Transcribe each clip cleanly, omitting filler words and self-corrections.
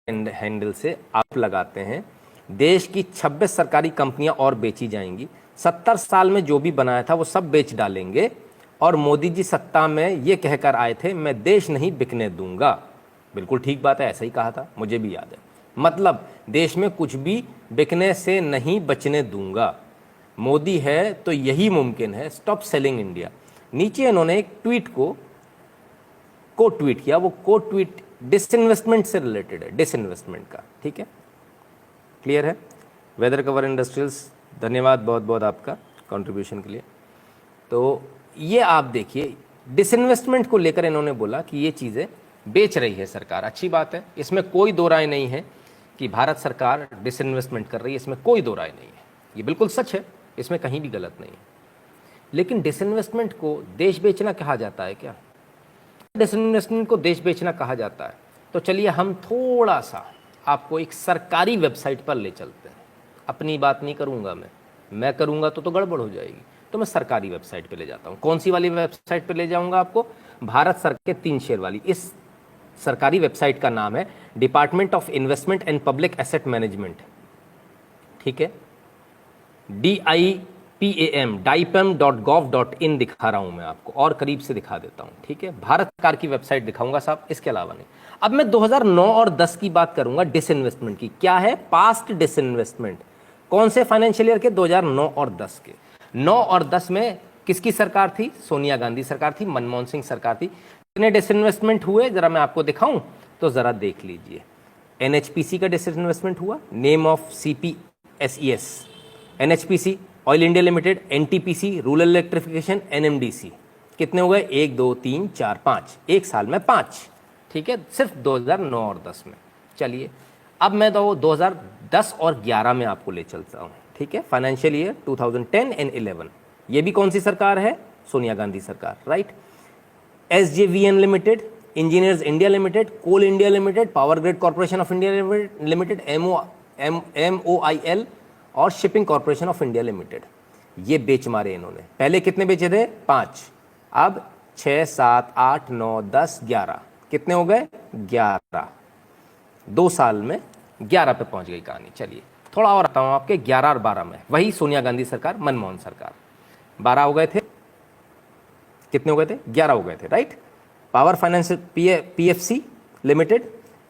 Handle से आप लगाते हैं, देश की 26 सरकारी कंपनियां और बेची जाएंगी, 70 साल में जो भी बनाया था वो सब बेच डालेंगे, और मोदी जी सत्ता में ये कहकर आए थे मैं देश नहीं बिकने दूंगा। बिल्कुल ठीक बात है, ऐसा ही कहा था, मुझे भी याद है। मतलब देश में कुछ भी बिकने से नहीं बचने दूंगा, मोदी है तो यही मुमकिन है, स्टॉप सेलिंग इंडिया। नीचे इन्होंने एक ट्वीट को ट्वीट किया, वो ट्वीट डिसइन्वेस्टमेंट से रिलेटेड है, डिसइन्वेस्टमेंट का, ठीक है, क्लियर है। वेदर कवर इंडस्ट्रियल्स, धन्यवाद बहुत बहुत आपका कंट्रीब्यूशन के लिए। तो ये आप देखिए, डिसइन्वेस्टमेंट को लेकर इन्होंने बोला कि ये चीज़ें बेच रही है सरकार, अच्छी बात है, इसमें कोई दो राय नहीं है कि भारत सरकार डिसइन्वेस्टमेंट कर रही है, इसमें कोई दो राय नहीं है, ये बिल्कुल सच है, इसमें कहीं भी गलत नहीं है। लेकिन डिसइन्वेस्टमेंट को देश बेचना कहा जाता है क्या? डिसइन्वेस्टमेंट को देश बेचना कहा जाता है तो चलिए हम थोड़ा सा आपको एक सरकारी वेबसाइट पर ले चलते हैं। अपनी बात नहीं करूंगा मैं करूंगा तो गड़बड़ हो जाएगी, तो मैं सरकारी वेबसाइट पे ले जाता हूँ। कौन सी वाली वेबसाइट पे ले जाऊंगा आपको? भारत सरकार के 3 शेर वाली। इस सरकारी वेबसाइट का नाम है department of investment and public asset management, ठीक है, DIPAM.gov.in दिखा रहा हूं मैं आपको, और करीब से दिखा देता हूं, ठीक है, भारत सरकार की वेबसाइट दिखाऊंगा साहब, इसके अलावा नहीं। अब मैं 2009 और 10 की बात करूंगा डिसइन्वेस्टमेंट की। क्या है? Past disinvestment. कौन से फाइनेंशियल ईयर के? 2009 और 10 के। 9 और 10 में किसकी सरकार थी? सोनिया गांधी सरकार थी, मनमोहन सिंह सरकार थी। कितने डिसइन्वेस्टमेंट हुए जरा मैं आपको दिखाऊं तो जरा देख लीजिए। NHPC का डिसइन्वेस्टमेंट हुआ, name of CPSES, NHPC, oil India limited, NTPC, rural electrification, NMDC। कितने हो गए? 1 2 3 4 5, एक साल में 5, ठीक है, सिर्फ 2009 और 10 में। चलिए अब मैं तो 2010 और 11 में आपको ले चलता हूँ, ठीक है, फाइनेंशियल ईयर 2010 एंड 11। ये भी कौन सी सरकार है? सोनिया गांधी सरकार, right. SJVN limited, engineers India limited, coal India limited, power grid corporation of India limited, MOIL और shipping corporation of India limited. ये बेच मारे इन्होंने। पहले कितने बेचे थे? 5, अब 6 7 8 9 10 11, कितने हो गए? 11। 2 साल में 11 पे पहुंच गई कहानी। चलिए थोड़ा और आता हूं आपके 11 और 12 में, वही सोनिया गांधी सरकार, मनमोहन सरकार। 12 हो गए थे, कितने हो गए थे? 11 हो गए थे, right. Power finance PFC limited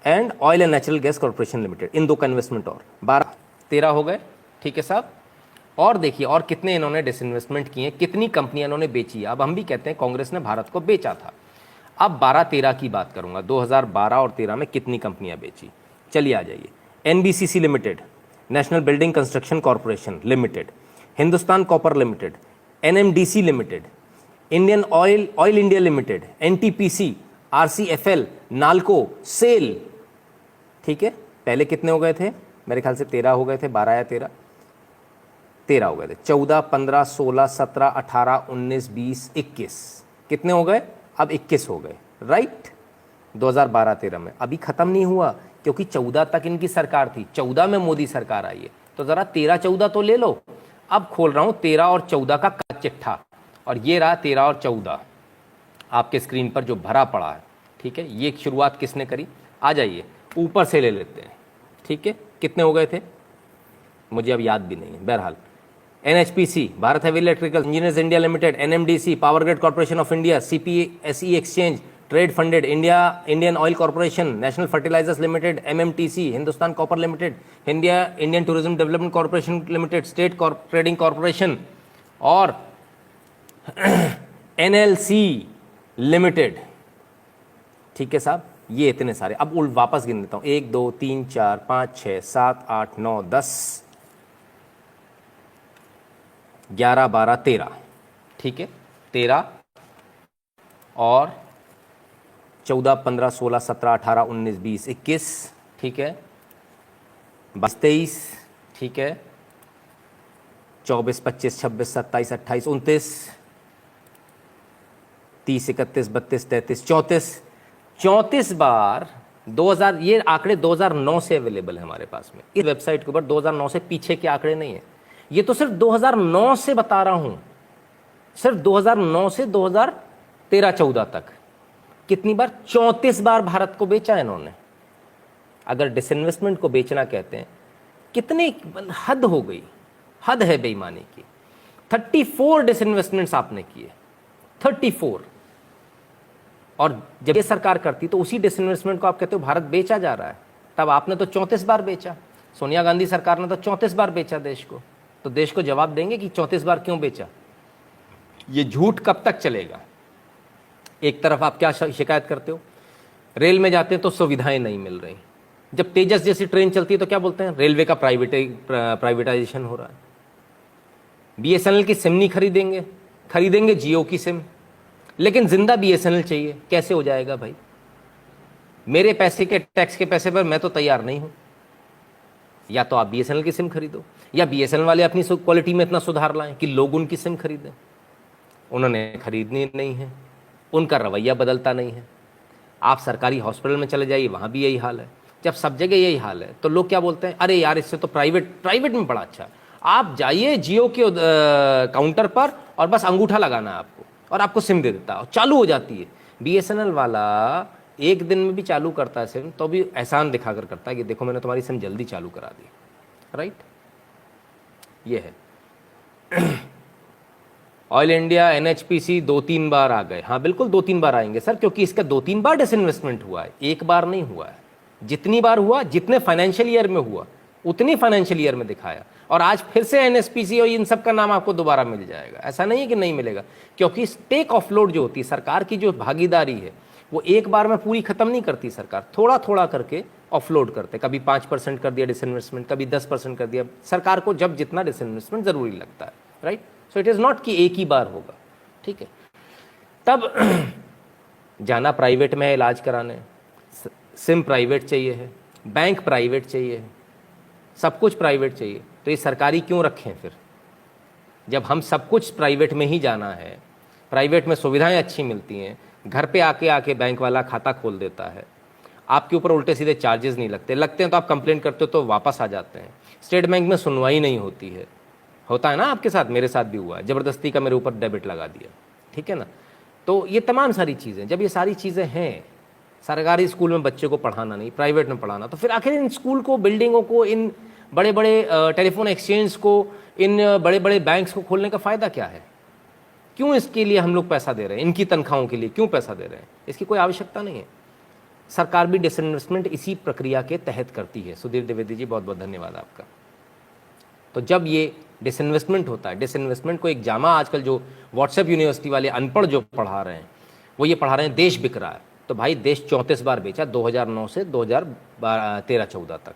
and oil and natural gas corporation limited, in 2 का इन्वेस्टमेंट और 12 13 हो गए, ठीक है साहब। और देखिए और कितने इन्होंने डिसइन्वेस्टमेंट किए, कितनी कंपनियां इन्होंने बेची। अब हम भी कहते हैं कांग्रेस ने भारत को बेचा था। अब 12-13 की बात करूंगा, 2012 और 13 में कितनी कंपनियां बेची। चलिए आ जाइए। NBCC limited, national building construction corporation limited, Hindustan copper limited, NMDC limited, Indian oil India limited, NTPC, RCFL, NALCO, SAIL, ठीक है। पहले कितने हो गए थे? मेरे ख्याल से 13 हो गए थे, 12 या 13 हो गए थे। 14 15 16 17 18 19 20 21, कितने हो गए? अब 21 हो गए, राइट। 2012-13 में अभी खत्म नहीं हुआ, क्योंकि 14 तक इनकी सरकार थी, 14 में मोदी सरकार आई है, तो जरा 13-14 तो ले लो। अब खोल रहा हूं 13 और 14 का चिट्ठा, और ये रहा 13 और 14 आपके स्क्रीन पर जो भरा पड़ा है, ठीक है। ये शुरुआत किसने करी? आ जाइए ऊपर से ले लेते हैं, ठीक है। कितने हो गए थे मुझे अब याद भी नहीं है, बहरहाल। NHPC, Bharat heavy electrical, engineers India limited, NMDC, power grid corporation of India, CPSE exchange trade funded, Indian oil corporation, national fertilizers limited, MMTC, Hindustan copper limited, Indian tourism development corporation limited, state trading corporation और NLC limited, ठीक है साहब। ये इतने सारे। अब वापस गिन देता हूं, 1 2 3 4 5 6 7 8 9 10 11 12 13, ठीक है। 13 और 14 15 16 17 18 19 20 21, ठीक है। 22 23, ठीक है। 24 25 26 27 28 29 30 31 32 33 34 बार 2000। ये आंकड़े 2009 से अवेलेबल है हमारे पास में इस वेबसाइट के ऊपर। 2009 से पीछे के आंकड़े नहीं है, ये तो सिर्फ 2009 से बता रहा हूं, सिर्फ 2009 से 2013-14 तक। कितनी बार? 34 बार भारत को बेचा इन्होंने। अगर डिसइन्वेस्टमेंट को बेचना कहते हैं, कितने हद हो गई, हद है बेईमानी की। 34 डिसइन्वेस्टमेंट्स आपने किए, 34। और जब ये सरकार करती तो उसी डिसइन्वेस्टमेंट को आप कहते हो भारत बेचा जा रहा है। तब आपने तो 34 बार बेचा, सोनिया गांधी सरकार ने तो 34 बार बेचा देश को। तो देश को जवाब देंगे कि 34 बार क्यों बेचा। ये झूठ कब तक चलेगा। एक तरफ आप क्या शिकायत करते हो, रेल में जाते हैं तो सुविधाएं नहीं मिल रही। जब तेजस जैसी ट्रेन चलती है तो क्या बोलते हैं, रेलवे का प्राइवेटाइजेशन हो रहा है। बीएसएनएल की सिम नहीं खरीदेंगे, खरीदेंगे जियो की सिम, लेकिन जिंदा बीएसएनएल चाहिए। कैसे हो जाएगा भाई। मेरे पैसे के, टैक्स के पैसे पर मैं तो तैयार नहीं हूं। या तो आप बीएसएनएल की सिम खरीदो, या बीएसएनएल वाले अपनी क्वालिटी में इतना सुधार लाएं कि लोग उनकी सिम खरीदें। उन्होंने खरीदनी नहीं है, उनका रवैया बदलता नहीं है। आप सरकारी हॉस्पिटल में चले जाइए, वहां भी यही हाल है। जब सब जगह यही हाल है तो लोग क्या बोलते हैं, अरे यार इससे तो प्राइवेट में बड़ा अच्छा। आप जाइए जियो के काउंटर पर और बस अंगूठा लगाना है आपको, और आपको सिम दे देता है, चालू हो जाती है। बीएसएनएल वाला एक दिन में भी चालू करता है सिम, तो भी एहसान दिखाकर करता है कि देखो मैंने तुम्हारी सिम जल्दी चालू करा दी। राइट, ये है। ऑयल इंडिया, एनएचपीसी 2-3 बार आ गए। हाँ बिल्कुल 2-3 बार आएंगे सर, क्योंकि इसका 2-3 बार डिसइन्वेस्टमेंट हुआ है, एक बार नहीं हुआ है। जितनी बार हुआ, जितने फाइनेंशियल ईयर में हुआ उतनी फाइनेंशियल ईयर में दिखाया। और आज फिर से एनएचपीसी और इन सब का नाम आपको दोबारा मिल जाएगा, ऐसा नहीं है कि नहीं मिलेगा। क्योंकि स्टेक ऑफलोड जो होती है, सरकार की जो भागीदारी है, वो एक बार में पूरी खत्म नहीं करती सरकार, थोड़ा थोड़ा करके ऑफलोड करते। कभी 5% कर दिया डिसइन्वेस्टमेंट, कभी 10% कर दिया। सरकार को जब जितना डिसइन्वेस्टमेंट जरूरी लगता है। Right, so it is not कि एक ही बार होगा। ठीक है, तब जाना प्राइवेट में है इलाज कराने, सिम प्राइवेट चाहिए है, बैंक प्राइवेट चाहिए है, सब कुछ प्राइवेट चाहिए, तो ये सरकारी क्यों रखें फिर। जब हम सब कुछ प्राइवेट में ही जाना है, प्राइवेट में सुविधाएं अच्छी मिलती हैं, घर पे आके बैंक वाला खाता खोल देता है, आपके ऊपर उल्टे सीधे चार्जेस नहीं लगते हैं तो आप कंप्लेंट करते हो तो वापस आ जाते हैं। स्टेट बैंक में सुनवाई नहीं होती है, होता है ना आपके साथ, मेरे साथ भी हुआ है, ज़बरदस्ती का मेरे ऊपर डेबिट लगा दिया। ठीक है ना, तो ये तमाम सारी चीज़ें, जब ये सारी चीज़ें हैं, सरकारी स्कूल में बच्चे को पढ़ाना नहीं, प्राइवेट में पढ़ाना, तो फिर आखिर इन स्कूल को, बिल्डिंगों को, इन बड़े बड़े टेलीफोन एक्सचेंज को, इन बड़े बड़े बैंक्स को खोलने का फ़ायदा क्या है। क्यों इसके लिए हम लोग पैसा दे रहे हैं, इनकी तनख्वाहों के लिए क्यों पैसा दे रहे हैं, इसकी कोई आवश्यकता नहीं है। सरकार भी डिसइन्वेस्टमेंट इसी प्रक्रिया के तहत करती है। सुधीर द्विवेदी जी बहुत बहुत धन्यवाद आपका। तो जब ये डिसइन्वेस्टमेंट होता है, डिसइन्वेस्टमेंट को एक जामा आजकल जो व्हाट्सएप यूनिवर्सिटी वाले अनपढ़ जो पढ़ा रहे हैं, वो ये पढ़ा रहे हैं देश बिक रहा है। तो भाई देश 34 बार बेचा, 2009 से 2013-14 तक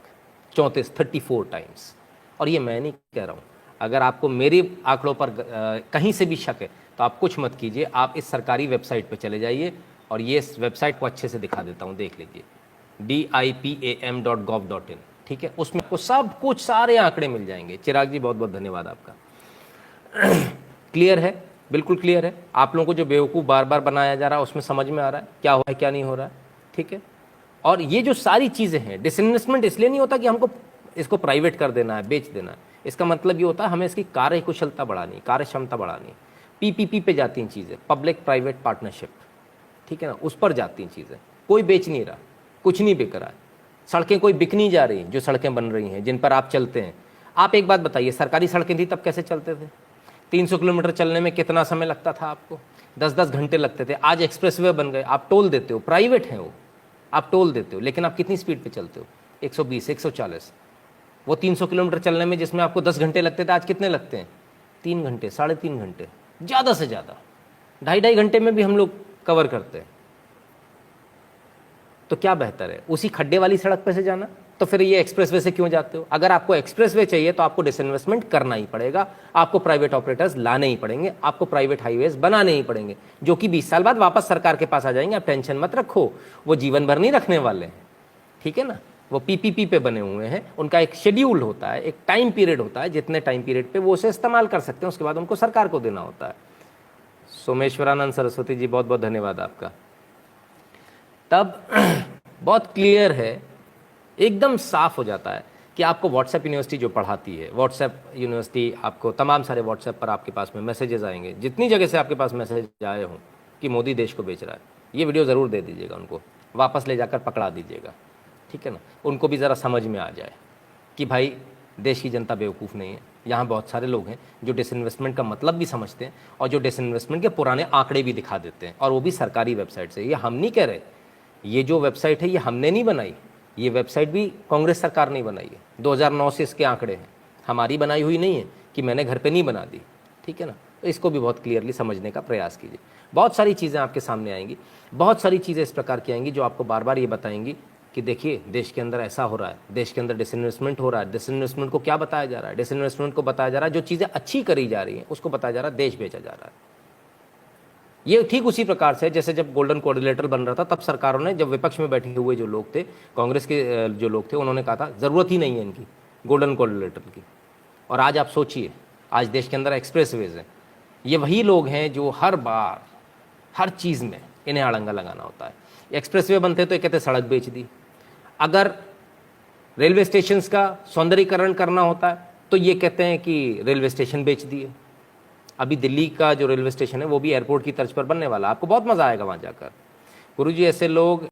34 टाइम्स। और ये मैं नहीं कह रहा हूँ, अगर आपको मेरे आंकड़ों पर कहीं से भी शक है तो आप कुछ मत कीजिए, आप इस सरकारी वेबसाइट पर चले जाइए, और ये इस वेबसाइट को अच्छे से दिखा देता हूँ, देख लीजिए, dipam.gov.in। ठीक है, उसमें आपको सब कुछ, सारे आंकड़े मिल जाएंगे। चिराग जी बहुत बहुत धन्यवाद आपका। क्लियर है, बिल्कुल क्लियर है। आप लोगों को जो बेवकूफ़ बार बार बनाया जा रहा है उसमें समझ में आ रहा है क्या हो रहा है क्या नहीं हो रहा है। ठीक है, और ये जो सारी चीज़ें हैं, डिसइन्वेस्टमेंट इसलिए नहीं होता कि हमको इसको प्राइवेट कर देना है, बेच देना है। इसका मतलब ये होता है हमें इसकी कार्य कुशलता बढ़ानी, कार्य क्षमता बढ़ानी। पीपीपी पे जाती हैं चीज़ें, पब्लिक प्राइवेट पार्टनरशिप। ठीक है ना, उस पर जाती हैं चीज़ें। कोई बेच नहीं रहा, कुछ नहीं बिक रहा है, सड़कें कोई बिक नहीं जा रही, जो सड़कें बन रही हैं जिन पर आप चलते हैं। आप एक बात बताइए, सरकारी सड़कें थी तब कैसे चलते थे? 300 किलोमीटर चलने में कितना समय लगता था आपको? 10-10 घंटे लगते थे। आज एक्सप्रेसवे बन गए, आप टोल देते हो, प्राइवेट है वो, आप टोल देते हो, लेकिन आप कितनी स्पीड पे चलते हो? 120, 140। वो 300 किलोमीटर चलने में जिसमें आपको 10 घंटे लगते थे, आज कितने लगते हैं? 3 घंटे, 3.5 घंटे, ज़्यादा से ज़्यादा 2.5 घंटे में भी हम लोग कवर करते हैं। तो क्या बेहतर है, उसी खड्डे वाली सड़क पे से जाना? तो फिर ये एक्सप्रेसवे से क्यों जाते हो? अगर आपको एक्सप्रेसवे चाहिए तो आपको डिसइन्वेस्टमेंट करना ही पड़ेगा, आपको प्राइवेट ऑपरेटर्स लाने ही पड़ेंगे, आपको प्राइवेट हाईवेज बनाने ही पड़ेंगे, जो कि 20 साल बाद वापस सरकार के पास आ जाएंगे। आप टेंशन मत रखो, वो जीवन भर नहीं रखने वाले हैं। ठीक है ना, वो पीपीपी पे बने हुए हैं, उनका एक शेड्यूल होता है, एक टाइम पीरियड होता है, जितने टाइम पीरियड पे वो उसे इस्तेमाल कर सकते हैं, उसके बाद उनको सरकार को देना होता है। सोमेश्वरानंद सरस्वती जी बहुत बहुत धन्यवाद आपका। तब बहुत क्लियर है, एकदम साफ हो जाता है कि आपको व्हाट्सएप यूनिवर्सिटी जो पढ़ाती है, व्हाट्सएप यूनिवर्सिटी आपको तमाम सारे व्हाट्सएप पर आपके पास में मैसेजेस आएंगे, जितनी जगह से आपके पास मैसेज आए हों कि मोदी देश को बेच रहा है, ये वीडियो ज़रूर दे दीजिएगा उनको, वापस ले जाकर पकड़ा दीजिएगा। ठीक है ना, उनको भी ज़रा समझ में आ जाए कि भाई देश की जनता बेवकूफ़ नहीं है। यहाँ बहुत सारे लोग हैं जो डिसइन्वेस्टमेंट का मतलब भी समझते हैं और जो डिसइन्वेस्टमेंट के पुराने आंकड़े भी दिखा देते हैं, और वो भी सरकारी वेबसाइट से। ये हम नहीं कह रहे, ये जो वेबसाइट है ये हमने नहीं बनाई, ये वेबसाइट भी कांग्रेस सरकार ने बनाई है। 2009 से इसके आंकड़े हैं, हमारी बनाई हुई नहीं है कि मैंने घर पे नहीं बना दी, ठीक है ना। तो इसको भी बहुत क्लियरली समझने का प्रयास कीजिए। बहुत सारी चीज़ें आपके सामने आएंगी, बहुत सारी चीज़ें इस प्रकार की आएंगी जो आपको बार बार ये बताएंगी कि देखिए देश के अंदर ऐसा हो रहा है, देश के अंदर डिसइन्वेस्टमेंट हो रहा है। डिसइन्वेस्टमेंट को क्या बताया जा रहा है? डिसइन्वेस्टमेंट को बताया जा रहा है जो चीज़ें अच्छी करी जा रही हैं उसको बताया जा रहा है देश बेचा जा रहा है। ये ठीक उसी प्रकार से जैसे जब गोल्डन कोऑर्डिनेटर बन रहा था, तब सरकारों ने, जब विपक्ष में बैठे हुए जो लोग थे, कांग्रेस के जो लोग थे, उन्होंने कहा था ज़रूरत ही नहीं है इनकी गोल्डन कोऑर्डिनेटर की। और आज आप सोचिए, आज देश के अंदर एक्सप्रेसवेज हैं। ये वही लोग हैं जो हर बार हर चीज़ में इन्हें अड़ंगा लगाना होता है। एक्सप्रेसवे बनते तो ये कहते सड़क बेच दी, अगर रेलवे स्टेशंस का सौंदर्यीकरण करना होता है तो ये कहते हैं कि रेलवे स्टेशन बेच दिए। अभी दिल्ली का जो रेलवे स्टेशन है वो भी एयरपोर्ट की तर्ज पर बनने वाला है, आपको बहुत मज़ा आएगा वहाँ जाकर। गुरुजी, ऐसे लोग